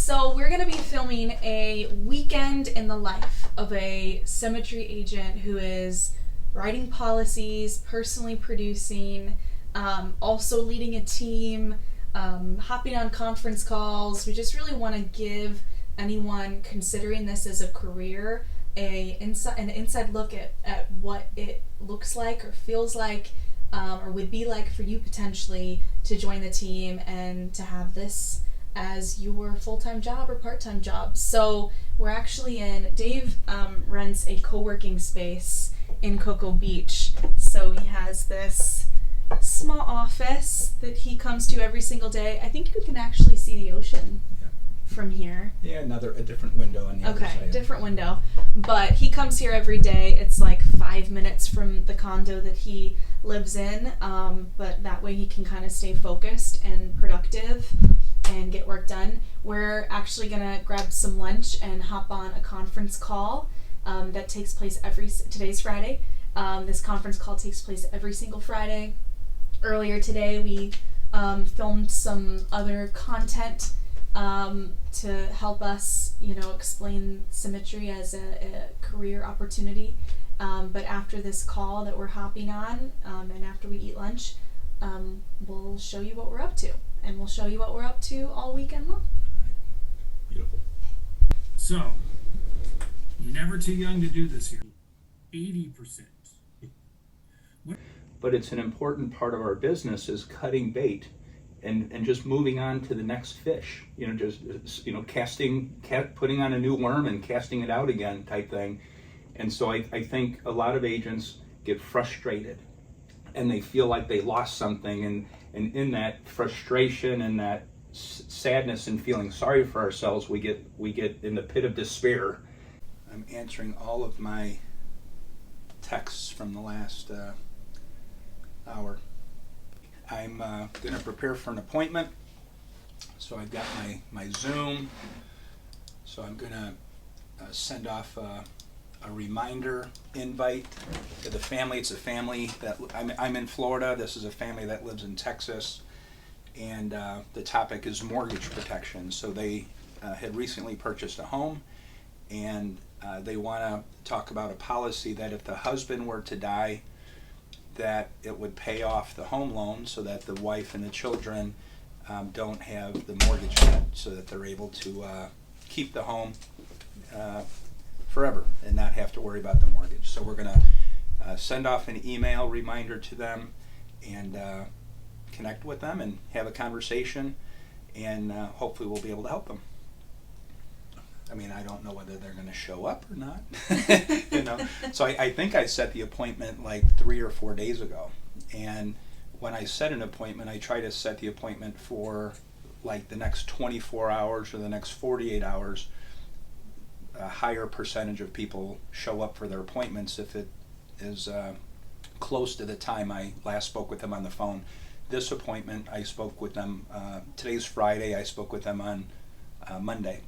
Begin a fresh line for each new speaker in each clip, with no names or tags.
So we're going to be filming a weekend in the life of a cemetery agent who is writing policies, personally producing, also leading a team, hopping on conference calls. We just really want to give anyone considering this as a career an inside look at what it looks like or feels like or would be like for you potentially to join the team and to have this as your full-time job or part-time job. So we're actually Dave rents a co-working space in Cocoa Beach. So he has this small office that he comes to every single day. I think you can actually see the ocean from here.
Yeah, a different window on the other side.
Okay, different window. But he comes here every day. It's like 5 minutes from the condo that he lives in. But that way he can kind of stay focused and productive and get work done. We're actually going to grab some lunch and hop on a conference call that takes place today's Friday. This conference call takes place every single Friday. Earlier today we filmed some other content to help us, explain symmetry as a career opportunity. But after this call that we're hopping on, and after we eat lunch, we'll show you what we're up to. And we'll show you what we're up to all weekend long.
Beautiful.
So, you're never too young to do this here. 80%.
But it's an important part of our business is cutting bait and just moving on to the next fish. Putting on a new worm and casting it out again type thing. And so I think a lot of agents get frustrated and they feel like they lost something, and in that frustration and that sadness and feeling sorry for ourselves, we get in the pit of despair. I'm answering all of my texts from the last hour. I'm going to prepare for an appointment, so I've got my Zoom, so I'm going to send off a reminder invite to the family. It's a family that I'm in Florida. This is a family that lives in Texas, and the topic is mortgage protection. So they had recently purchased a home, and they want to talk about a policy that if the husband were to die, that it would pay off the home loan so that the wife and the children don't have the mortgage debt, so that they're able to keep the home forever and not have to worry about the mortgage. So we're going to send off an email reminder to them and connect with them and have a conversation, and hopefully we'll be able to help them. I mean, I don't know whether they're going to show up or not. So I think I set the appointment like 3 or 4 days ago. And when I set an appointment, I try to set the appointment for like the next 24 hours or the next 48 hours. A higher percentage of people show up for their appointments if it is close to the time I last spoke with them on the phone. This appointment, I spoke with them, today's Friday, I spoke with them on Monday.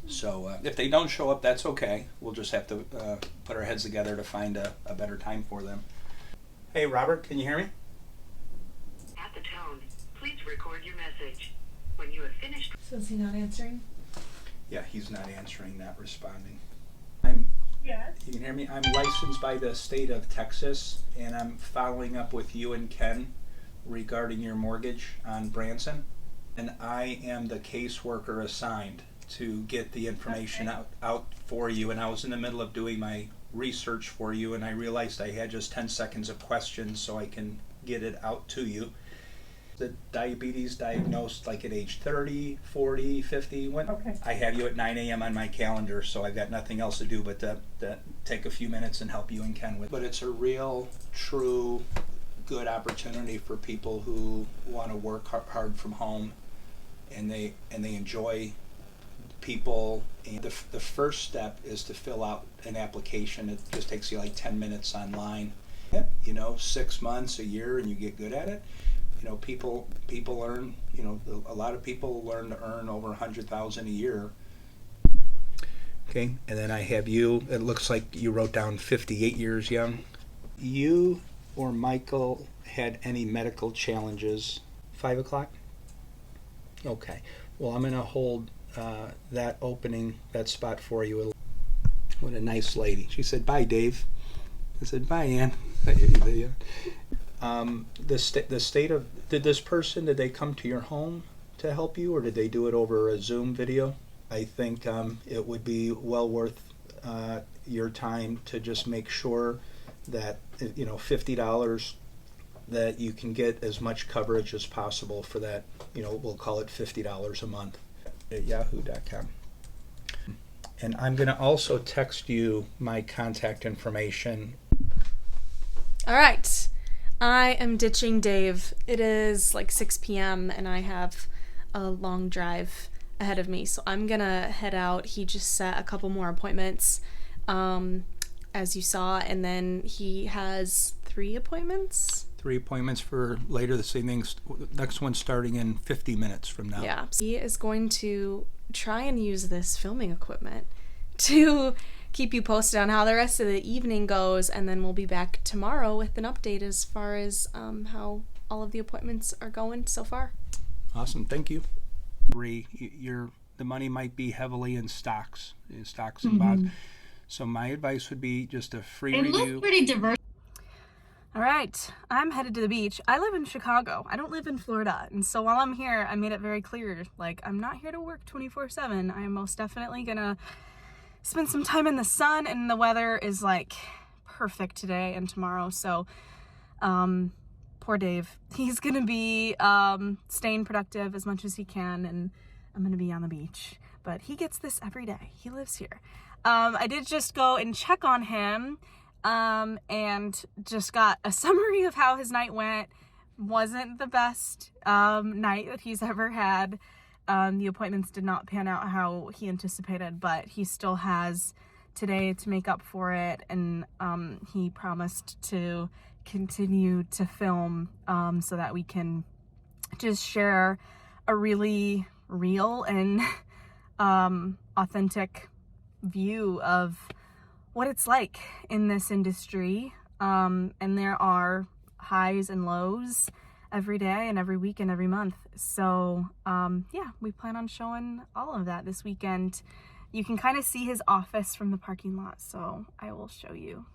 So if they don't show up, that's okay. We'll just have to put our heads together to find a better time for them. Hey, Robert, can you hear me?
At the tone, please record your message. When you have finished...
So is he not answering?
Yeah, he's not answering, not responding.
Yes.
You can hear me? I'm licensed by the state of Texas, and I'm following up with you and Ken regarding your mortgage on Branson. And I am the caseworker assigned to get the information out for you. And I was in the middle of doing my research for you, and I realized I had just 10 seconds of questions so I can get it out to you. The diabetes diagnosed like at age 30, 40, 50. When
Okay.
I have you at 9 a.m. on my calendar, so I've got nothing else to do but to take a few minutes and help you and Ken with. But it's a real, true, good opportunity for people who want to work hard from home, and they enjoy people. And the first step is to fill out an application. It just takes you like 10 minutes online. 6 months, a year, and you get good at it. People earn, a lot of people learn to earn over $100,000 a year. Okay, and then I have you. It looks like you wrote down 58 years young. You or Michael had any medical challenges? 5 o'clock? Okay. Well, I'm going to hold that opening, that spot for you. What a nice lady. She said, "Bye, Dave." I said, "Bye, Ann." The state of, did they come to your home to help you, or did they do it over a Zoom video? I think it would be well worth your time to just make sure that, $50, that you can get as much coverage as possible for that, we'll call it $50 a month at yahoo.com. And I'm going to also text you my contact information.
All right. I am ditching Dave. It is like 6 p.m. and I have a long drive ahead of me, so I'm gonna head out. He just set a couple more appointments, as you saw, and then he has 3 appointments.
3 appointments for later this evening. Next one starting in 50 minutes from now.
Yeah. He is going to try and use this filming equipment to keep you posted on how the rest of the evening goes, and then we'll be back tomorrow with an update as far as how all of the appointments are going so far.
Awesome. Thank you. The money might be heavily in stocks and bonds. So my advice would be just a free review.
It looks pretty diverse.
All right, I'm headed to the beach. I live in Chicago. I don't live in Florida. And so while I'm here, I made it very clear, I'm not here to work 24/7. I am most definitely gonna spend some time in the sun, and the weather is perfect today and tomorrow. So poor Dave. He's gonna be staying productive as much as he can, and I'm gonna be on the beach. But he gets this every day. He lives here. I did just go and check on him, and just got a summary of how his night went. Wasn't the best night that he's ever had. The appointments did not pan out how he anticipated, but he still has today to make up for it, and he promised to continue to film so that we can just share a really real and authentic view of what it's like in this industry. And there are highs and lows every day and every week and every month. So we plan on showing all of that this weekend. You can kind of see his office from the parking lot, so I will show you.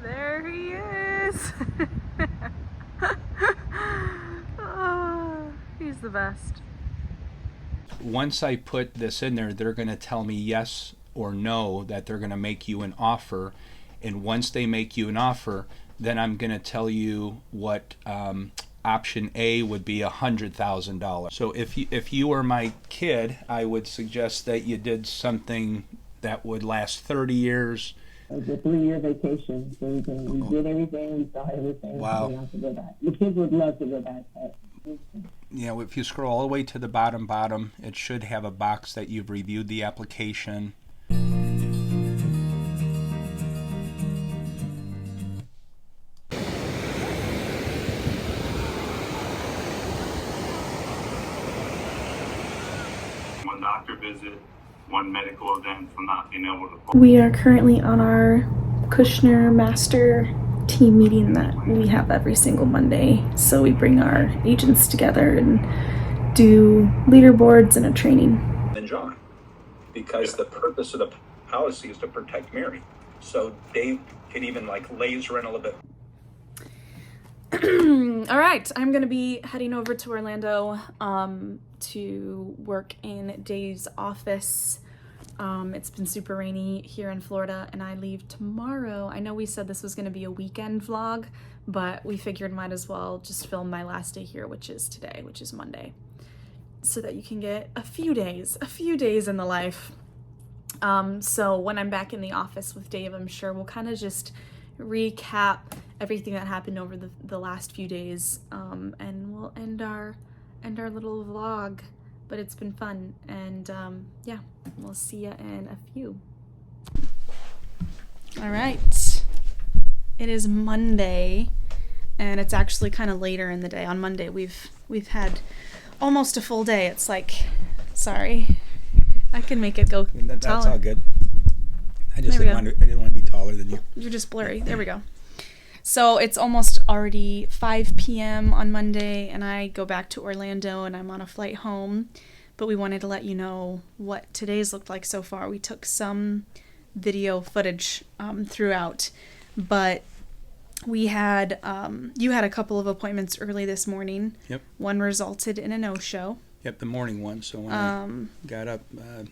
There he is. Oh, he's the best.
Once I put this in there, they're going to tell me yes or no, that they're going to make you an offer. And once they make you an offer, then I'm going to tell you what option A would be $100,000. So if you were my kid, I would suggest that you did something that would last 30 years.
It was a 3-year vacation, so we did everything, we saw everything.
Wow.
We want to go back. The kids would love to go back.
If you scroll all the way to the bottom, it should have a box that you've reviewed the application.
One doctor visit, one medical event for not being able to.
We are currently on our Kushner Master team meeting that we have every single Monday. So we bring our agents together and do leaderboards and a training.
And John, because the purpose of the policy is to protect Mary. So Dave can even laser in a little bit.
All right, I'm gonna be heading over to Orlando to work in Dave's office. It's been super rainy here in Florida, and I leave tomorrow. I know we said this was gonna be a weekend vlog, but we figured might as well just film my last day here, which is today, which is Monday, so that you can get a few days in the life. So when I'm back in the office with Dave, I'm sure we'll kind of just recap everything that happened over the last few days, and we'll end our little vlog. But it's been fun, and we'll see you in a few. All right, it is Monday, and it's actually kind of later in the day. On Monday, we've had almost a full day. It's sorry, I can make it go taller.
That's all good. I didn't want to be taller than you.
You're just blurry. There we go. So it's almost already 5 p.m. on Monday, and I go back to Orlando, and I'm on a flight home. but we wanted to let you know what today's looked like so far. We took some video footage throughout, but we had you had a couple of appointments early this morning.
Yep.
One resulted in a no-show.
Yep, the morning one. So when I got up,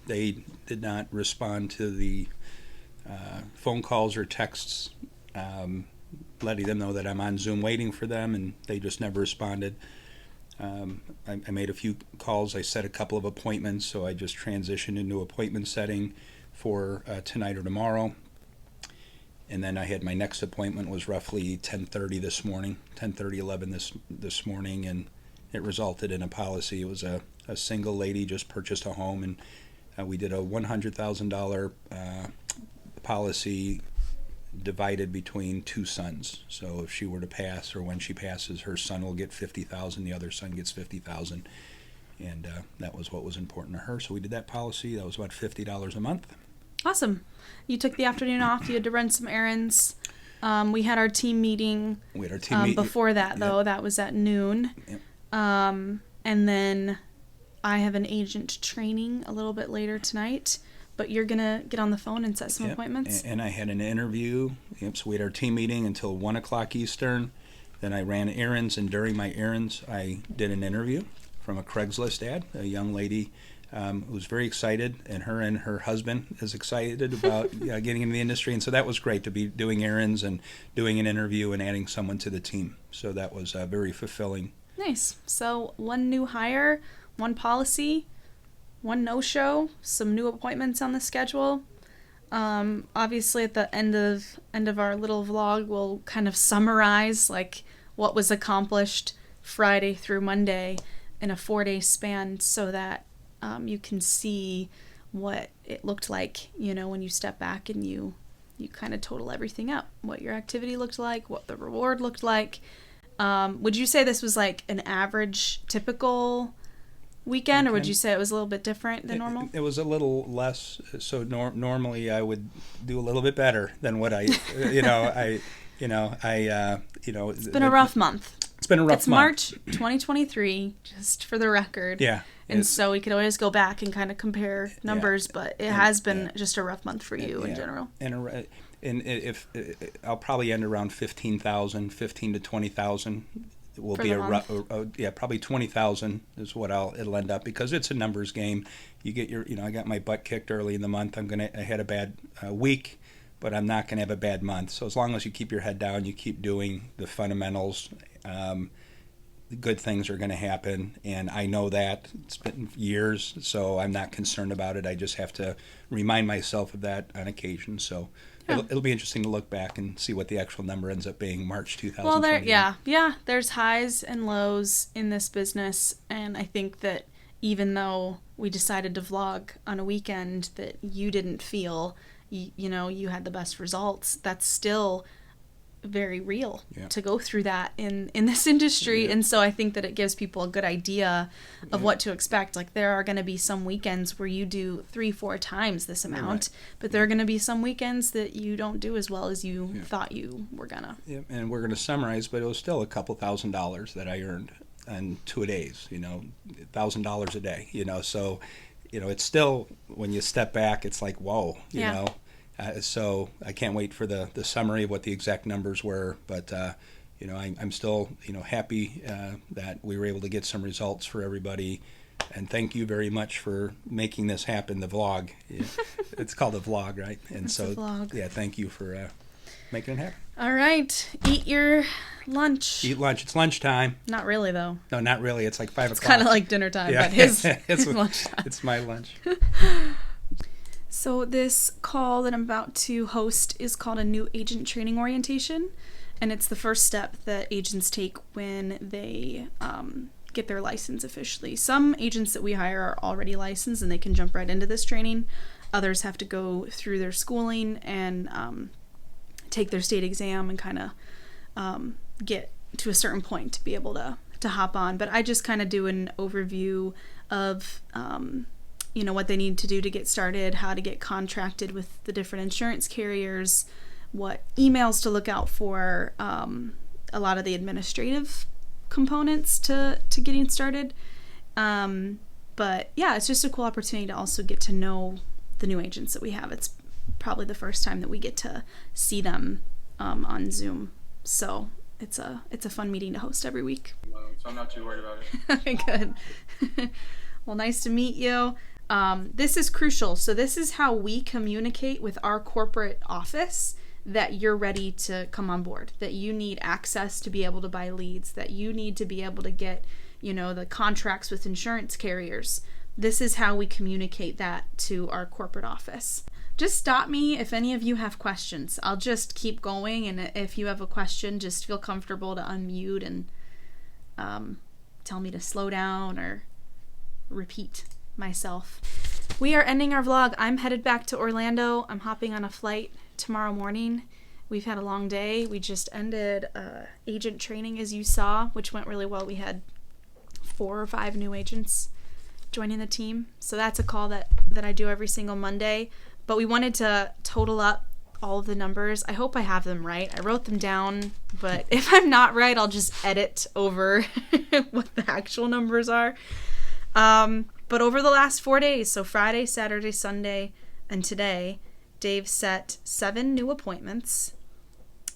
they did not respond to the phone calls or texts letting them know that I'm on Zoom waiting for them, and they just never responded. I made a few calls. I set a couple of appointments, so I just transitioned into appointment setting for tonight or tomorrow. And then I had my next appointment was roughly 10:30 this morning, 10:30, 11 this morning, and it resulted in a policy. It was a single lady just purchased a home, and we did a $100,000 policy divided between two sons. So if she were to pass, or when she passes, her son will get $50,000, the other son gets $50,000, and that was what was important to her. So we did that policy. That was about $50 a month.
Awesome. You took the afternoon off. You had to run some errands. We had our team meeting.
We had our team meeting
before that, though.
Yep.
That was at noon.
Yep.
And then I have an agent training a little bit later tonight. But you're going to get on the phone and set some
Yep.
appointments?
And I had an interview. Yep. So we had our team meeting until 1 o'clock Eastern. Then I ran errands, and during my errands, I did an interview from a Craigslist ad. A young lady who was very excited, and her husband is excited about getting into the industry. And so that was great to be doing errands and doing an interview and adding someone to the team. So that was very fulfilling.
Nice. So one new hire, one policy, one no-show, some new appointments on the schedule. Obviously, at the end of our little vlog, we'll kind of summarize like what was accomplished Friday through Monday in a 4-day span, so that you can see what it looked like, when you step back and you kind of total everything up, what your activity looked like, what the reward looked like. Would you say this was like an average, typical weekend, or would you say it was a little bit different than normal?
It was a little less. So normally I would do a little bit better than what I,
It's been a rough month.
It's been a rough month.
It's March 2023, just for the record.
Yeah.
And so we could always go back and kind of compare numbers, but it has been just a rough month for you in general.
And if I'll probably end around 15,000, 15 to 20,000 will
For
be
the
probably 20,000 is what it'll end up, because it's a numbers game. You get I got my butt kicked early in the month. I had a bad week, but I'm not gonna have a bad month. So as long as you keep your head down, you keep doing the fundamentals, good things are going to happen, and I know that. It's been years, so I'm not concerned about it. I just have to remind myself of that on occasion. So it'll be interesting to look back and see what the actual number ends up being March 2020.
Well, there's highs and lows in this business, and I think that even though we decided to vlog on a weekend that you didn't feel you had the best results, that's still very real to go through that in this industry. And so I think that it gives people a good idea of what to expect. Like, there are going to be some weekends where you do 3-4 times this amount, but there are going to be some weekends that you don't do as well as you thought you were gonna.
And we're going to summarize, but it was still a couple $1,000s that I earned in 2 days, $1,000 a day, so it's still, when you step back, it's like, whoa, you know. So I can't wait for the summary of what the exact numbers were, but I'm still happy that we were able to get some results for everybody, and thank you very much for making this happen. The vlog, it's called a vlog, right? And
it's
so
a vlog.
Thank you for making it happen.
All right, eat your lunch.
Eat lunch. It's lunchtime.
Not really, though.
No, not really. It's like 5 o'clock.
It's kind of like dinner time, but his lunchtime.
It's my lunch.
So this call that I'm about to host is called a new agent training orientation, and it's the first step that agents take when they get their license officially. Some agents that we hire are already licensed and they can jump right into this training. Others have to go through their schooling and take their state exam and kind of get to a certain point to be able to hop on. But I just kind of do an overview of what they need to do to get started, how to get contracted with the different insurance carriers, what emails to look out for, a lot of the administrative components to getting started. But yeah, it's just a cool opportunity to also get to know the new agents that we have. It's probably the first time that we get to see them on Zoom. So it's a fun meeting to host every week.
So I'm not too worried about it.
Good. Well, nice to meet you. This is crucial. So this is how we communicate with our corporate office that you're ready to come on board, that you need access to be able to buy leads, that you need to be able to get, the contracts with insurance carriers. This is how we communicate that to our corporate office. Just stop me if any of you have questions. I'll just keep going, and if you have a question, just feel comfortable to unmute and tell me to slow down or repeat myself. We are ending our vlog. I'm headed back to Orlando. I'm hopping on a flight tomorrow morning. We've had a long day. We just ended agent training, as you saw, which went really well. We had 4 or 5 new agents joining the team. So that's a call that I do every single Monday. But we wanted to total up all of the numbers. I hope I have them right. I wrote them down, but if I'm not right, I'll just edit over what the actual numbers are. But over the last 4 days, so Friday, Saturday, Sunday, and today, Dave set 7 new appointments,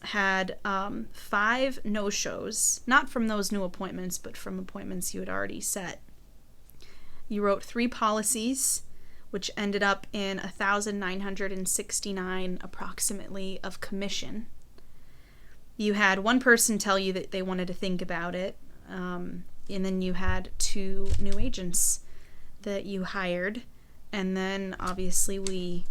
had 5 no-shows, not from those new appointments, but from appointments you had already set. You wrote 3 policies, which ended up in $1,969 approximately of commission. You had 1 person tell you that they wanted to think about it, and then you had 2 new agents that you hired, and then obviously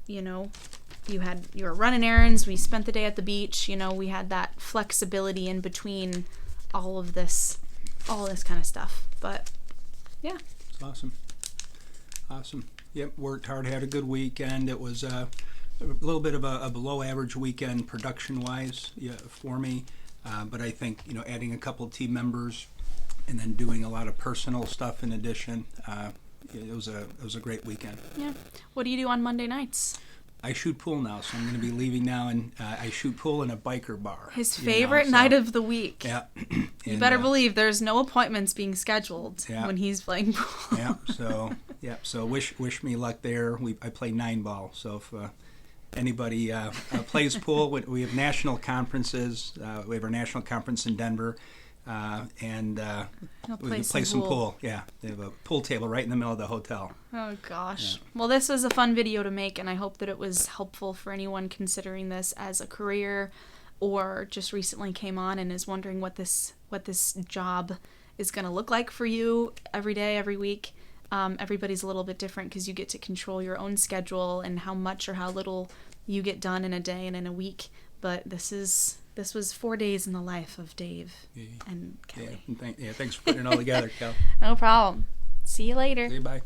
you were running errands, we spent the day at the beach, we had that flexibility in between all this kind of stuff. But yeah.
It's awesome. Yep, worked hard, had a good weekend. It was a little bit of a below average weekend production wise for me, but I think adding a couple of team members and then doing a lot of personal stuff in addition, it was a great weekend. Yeah.
What do you do on Monday nights?
I shoot pool now, so I'm going to be leaving now, and I shoot pool in a biker bar.
His favorite night of the week.
Yeah.
You better believe there's no appointments being scheduled when he's playing pool.
So wish me luck there. I play 9-ball, so if anybody plays pool, we have national conferences. We have our national conference in Denver. And we can play some pool. Yeah, they have a pool table right in the middle of the hotel.
Oh gosh. Yeah. Well, this was a fun video to make, and I hope that it was helpful for anyone considering this as a career or just recently came on and is wondering what this job is going to look like for you every day, every week. Everybody's a little bit different because you get to control your own schedule and how much or how little you get done in a day and in a week. But this was 4 days in the life of Dave and Kelly.
Thanks for putting it all together, Kel.
No problem. See you later.
See you, bye.